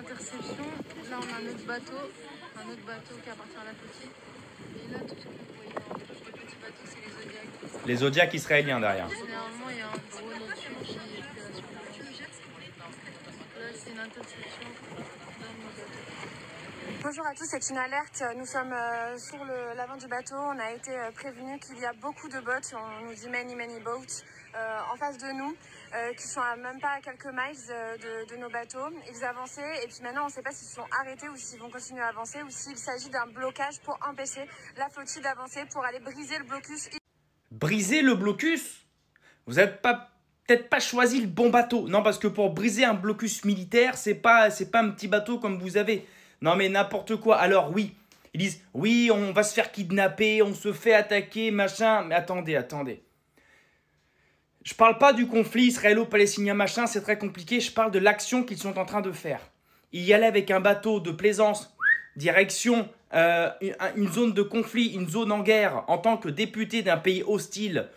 interception. Là, on a un autre bateau qui appartient à la flottille. Et là, tout ce que vous voyez dans les petits bateaux, c'est les Zodiacs. Les Zodiacs israéliens derrière. Généralement, il y a un drone au-dessus qui fait la surveillance. Là, c'est une interception d'un de nos bateaux. Bonjour à tous, c'est une alerte. Nous sommes sur l'avant du bateau. On a été prévenus qu'il y a beaucoup de boats, on nous dit many boats, en face de nous, qui sont même pas à quelques miles de nos bateaux. Ils avançaient et puis maintenant on ne sait pas s'ils se sont arrêtés ou s'ils vont continuer à avancer ou s'il s'agit d'un blocage pour empêcher la flottille d'avancer pour aller briser le blocus. Briser le blocus? Vous n'avez peut-être pas choisi le bon bateau. Non, parce que pour briser un blocus militaire, c'est pas un petit bateau comme vous avez. Non mais n'importe quoi. Alors oui, ils disent oui, on va se faire kidnapper, on se fait attaquer, machin. Mais attendez. Je parle pas du conflit israélo-palestinien, machin, c'est très compliqué. Je parle de l'action qu'ils sont en train de faire. Ils y allaient avec un bateau de plaisance, direction une zone de conflit, une zone en guerre, en tant que député d'un pays hostile.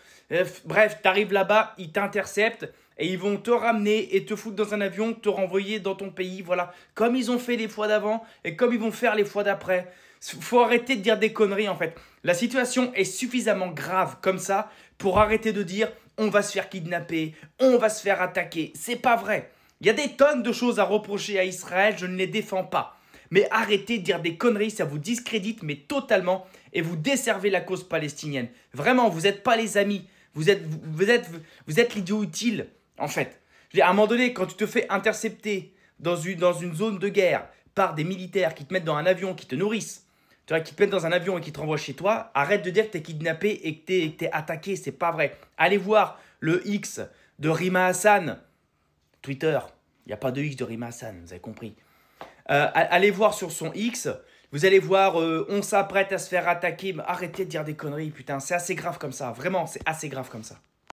Bref, tu arrives là-bas, ils t'interceptent. Et ils vont te ramener et te foutre dans un avion, te renvoyer dans ton pays, voilà. Comme ils ont fait les fois d'avant et comme ils vont faire les fois d'après. Faut arrêter de dire des conneries en fait. La situation est suffisamment grave comme ça pour arrêter de dire on va se faire kidnapper, on va se faire attaquer. C'est pas vrai. Il y a des tonnes de choses à reprocher à Israël, je ne les défends pas. Mais arrêtez de dire des conneries, ça vous discrédite mais totalement et vous desservez la cause palestinienne. Vraiment, vous n'êtes pas les amis, vous êtes l'idiot utile. En fait, à un moment donné, quand tu te fais intercepter dans une zone de guerre par des militaires qui te mettent dans un avion, qui te nourrissent, tu vois, qui te mettent dans un avion et qui te renvoient chez toi, arrête de dire que tu es kidnappé et que tu es attaqué, c'est pas vrai. Allez voir le X de Rima Hassan, Twitter, il n'y a pas de X de Rima Hassan, vous avez compris. Allez voir sur son X, vous allez voir, on s'apprête à se faire attaquer, mais arrêtez de dire des conneries, putain, c'est assez grave comme ça, vraiment, c'est assez grave comme ça.